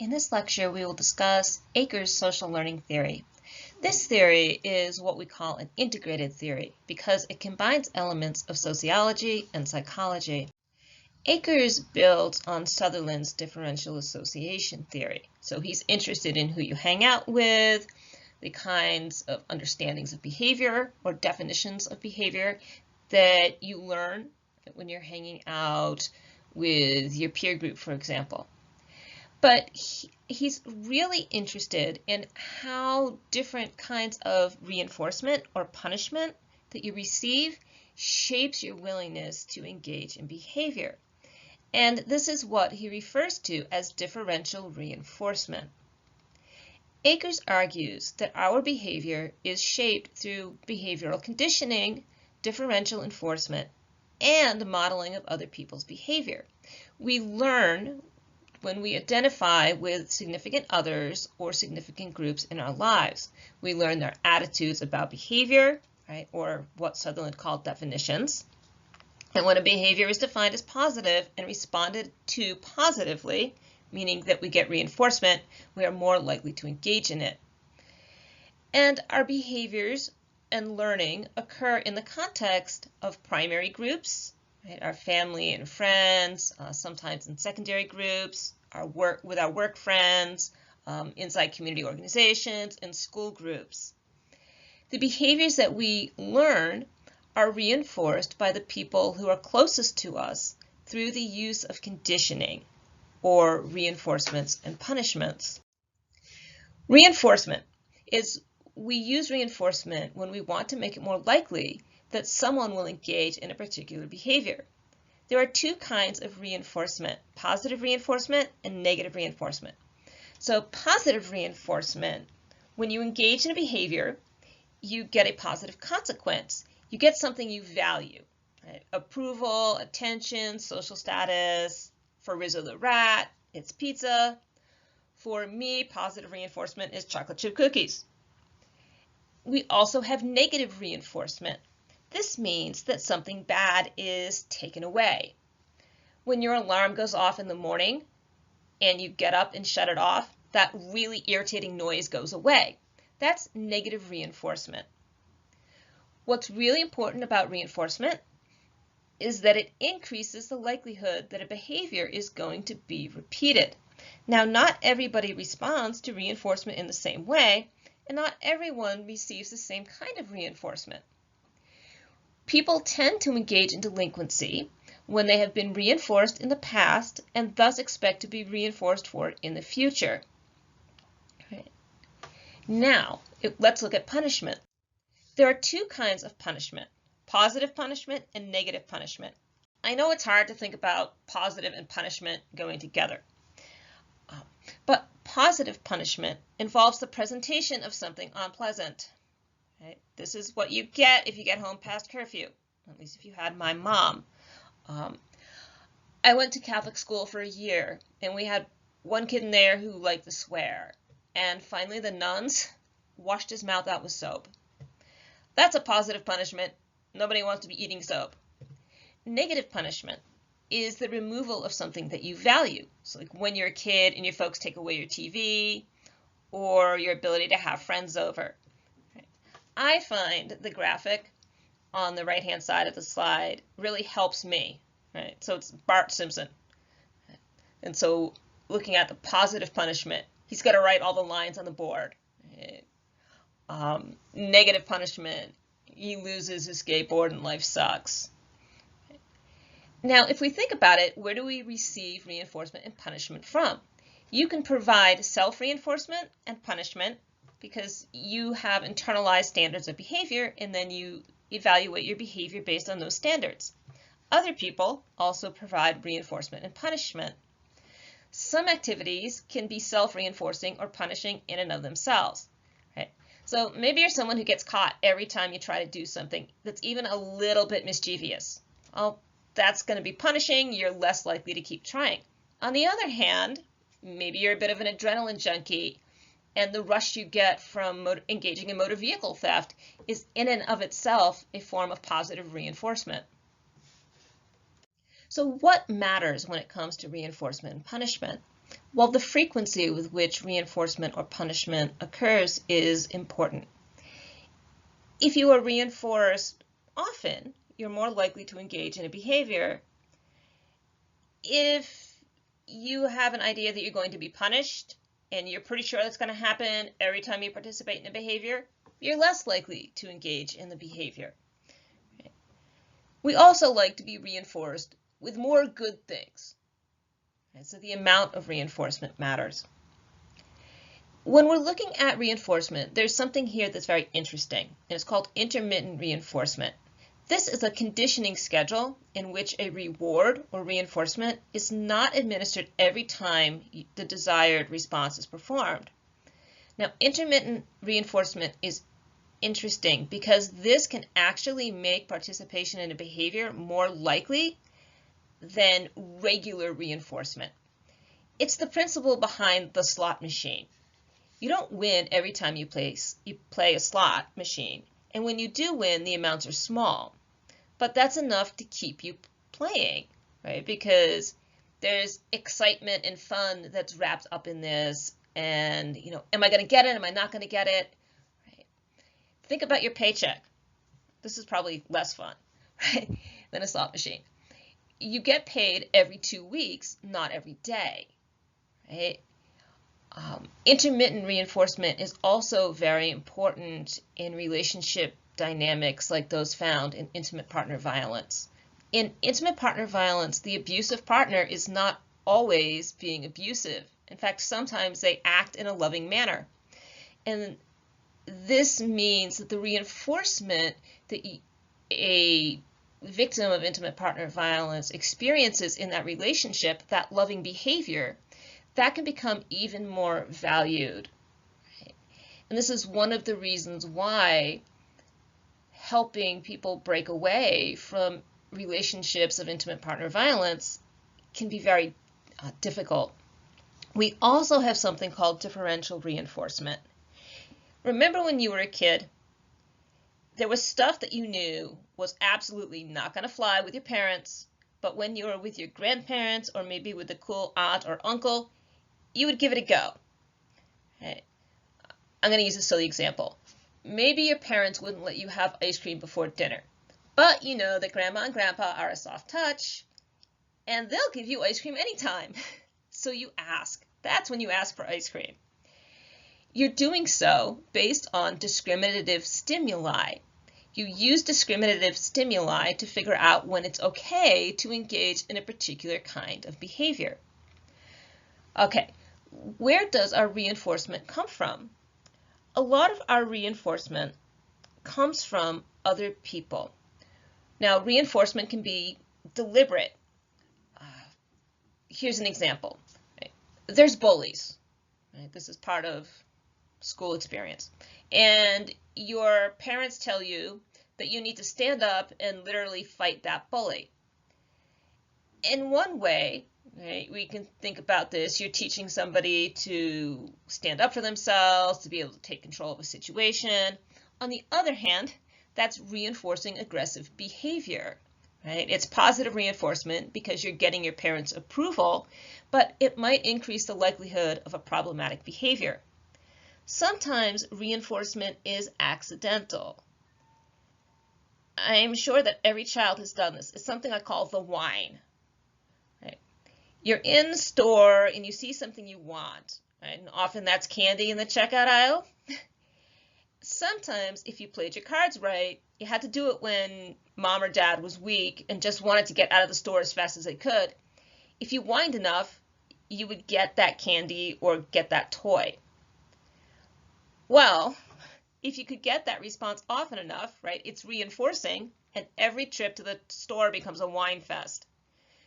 In this lecture, we will discuss Akers Social Learning Theory. This theory is what we call an integrated theory because it combines elements of sociology and psychology. Akers builds on Sutherland's differential association theory. So he's interested in who you hang out with, the kinds of understandings of behavior or definitions of behavior that you learn when you're hanging out with your peer group, for example. But he's really interested in how different kinds of reinforcement or punishment that you receive shapes your willingness to engage in behavior. And this is what he refers to as differential reinforcement. Akers argues that our behavior is shaped through behavioral conditioning, differential enforcement, and modeling of other people's behavior. We learn when we identify with significant others or significant groups in our lives. We learn their attitudes about behavior, right, or what Sutherland called definitions. And when a behavior is defined as positive and responded to positively, meaning that we get reinforcement, we are more likely to engage in it. And our behaviors and learning occur in the context of primary groups, right, our family and friends, sometimes in secondary groups, with our work friends, inside community organizations, and school groups. The behaviors that we learn are reinforced by the people who are closest to us through the use of conditioning or reinforcements and punishments. Reinforcement is we use reinforcement when we want to make it more likely that someone will engage in a particular behavior. There are two kinds of reinforcement, positive reinforcement and negative reinforcement. So positive reinforcement, when you engage in a behavior, you get a positive consequence. You get something you value, right? Approval, attention, social status. For Rizzo the rat, it's pizza. For me, positive reinforcement is chocolate chip cookies. We also have negative reinforcement. This means that something bad is taken away. When your alarm goes off in the morning and you get up and shut it off, that really irritating noise goes away. That's negative reinforcement. What's really important about reinforcement is that it increases the likelihood that a behavior is going to be repeated. Now, not everybody responds to reinforcement in the same way, and not everyone receives the same kind of reinforcement. People tend to engage in delinquency when they have been reinforced in the past and thus expect to be reinforced for it in the future. Right. Now, let's look at punishment. There are two kinds of punishment, positive punishment and negative punishment. I know it's hard to think about positive and punishment going together, but positive punishment involves the presentation of something unpleasant. Right? This is what you get if you get home past curfew, at least if you had my mom. I went to Catholic school for a year, and we had one kid in there who liked to swear. And finally, the nuns washed his mouth out with soap. That's a positive punishment. Nobody wants to be eating soap. Negative punishment is the removal of something that you value. So like when you're a kid and your folks take away your TV or your ability to have friends over. I find the graphic on the right-hand side of the slide really helps me, right? So it's Bart Simpson. And so looking at the positive punishment, he's got to write all the lines on the board. Right? Negative punishment, he loses his skateboard and life sucks. Now, if we think about it, where do we receive reinforcement and punishment from? You can provide self-reinforcement and punishment because you have internalized standards of behavior and then you evaluate your behavior based on those standards. Other people also provide reinforcement and punishment. Some activities can be self-reinforcing or punishing in and of themselves. Right? So maybe you're someone who gets caught every time you try to do something that's even a little bit mischievous. Well, that's going to be punishing. You're less likely to keep trying. On the other hand, maybe you're a bit of an adrenaline junkie, and the rush you get from engaging in motor vehicle theft is in and of itself a form of positive reinforcement. So what matters when it comes to reinforcement and punishment? while the frequency with which reinforcement or punishment occurs is important. If you are reinforced often, you're more likely to engage in a behavior. If you have an idea that you're going to be punished and you're pretty sure that's going to happen every time you participate in a behavior, you're less likely to engage in the behavior. We also like to be reinforced with more good things. So the amount of reinforcement matters. When we're looking at reinforcement, there's something here that's very interesting, and it's called intermittent reinforcement. This is a conditioning schedule in which a reward or reinforcement is not administered every time the desired response is performed. Now, intermittent reinforcement is interesting because this can actually make participation in a behavior more likely than regular reinforcement. It's the principle behind the slot machine. You don't win every time you play a slot machine, and when you do win, the amounts are small. But that's enough to keep you playing, right? Because there's excitement and fun that's wrapped up in this, and am I going to get it? Am I not going to get it? Right? Think about your paycheck. This is probably less fun, right, than a slot machine. You get paid every 2 weeks, not every day, right? Intermittent reinforcement is also very important in relationship dynamics like those found in intimate partner violence. In intimate partner violence, the abusive partner is not always being abusive. In fact, sometimes they act in a loving manner. And this means that the reinforcement that a victim of intimate partner violence experiences in that relationship, that loving behavior, that can become even more valued. Right? And this is one of the reasons why helping people break away from relationships of intimate partner violence can be very difficult. We also have something called differential reinforcement. Remember when you were a kid, there was stuff that you knew was absolutely not going to fly with your parents, but when you were with your grandparents or maybe with a cool aunt or uncle, you would give it a go. Okay. I'm going to use a silly example. Maybe your parents wouldn't let you have ice cream before dinner, but you know that grandma and grandpa are a soft touch, and they'll give you ice cream anytime. So you ask. That's when you ask for ice cream. You're doing so based on discriminative stimuli. You use discriminative stimuli to figure out when it's okay to engage in a particular kind of behavior. Okay, where does our reinforcement come from? A lot of our reinforcement comes from other people. Now, reinforcement can be deliberate. Here's an example. Right? There's bullies. Right? This is part of school experience. And your parents tell you that you need to stand up and literally fight that bully. In one way, right, we can think about this. You're teaching somebody to stand up for themselves, to be able to take control of a situation. On the other hand, that's reinforcing aggressive behavior. Right? It's positive reinforcement because you're getting your parents' approval, but it might increase the likelihood of a problematic behavior. Sometimes reinforcement is accidental. I'm sure that every child has done this. It's something I call the whine. Right? You're in the store and you see something you want, right? And often that's candy in the checkout aisle. Sometimes, if you played your cards right, you had to do it when mom or dad was weak and just wanted to get out of the store as fast as they could. If you whined enough, you would get that candy or get that toy. Well, if you could get that response often enough, right, it's reinforcing, and every trip to the store becomes a whine fest.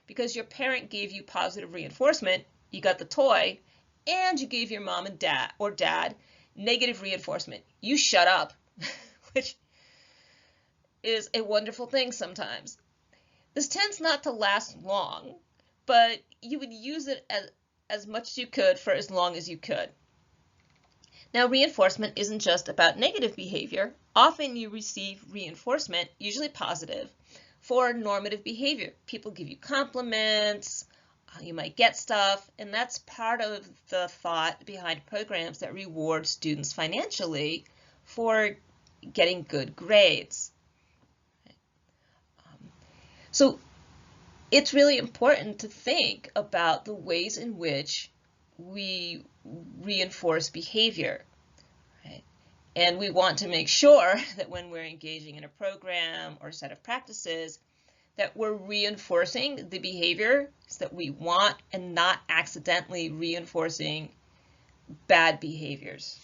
Because your parent gave you positive reinforcement, you got the toy, and you gave your mom and dad negative reinforcement. You shut up, which is a wonderful thing sometimes. This tends not to last long, but you would use it as much as you could for as long as you could. Now, reinforcement isn't just about negative behavior. Often you receive reinforcement, usually positive, for normative behavior. People give you compliments, You might get stuff, and that's part of the thought behind programs that reward students financially for getting good grades. So it's really important to think about the ways in which we reinforce behavior. Right? And we want to make sure that when we're engaging in a program or set of practices, that we're reinforcing the behaviors that we want and not accidentally reinforcing bad behaviors.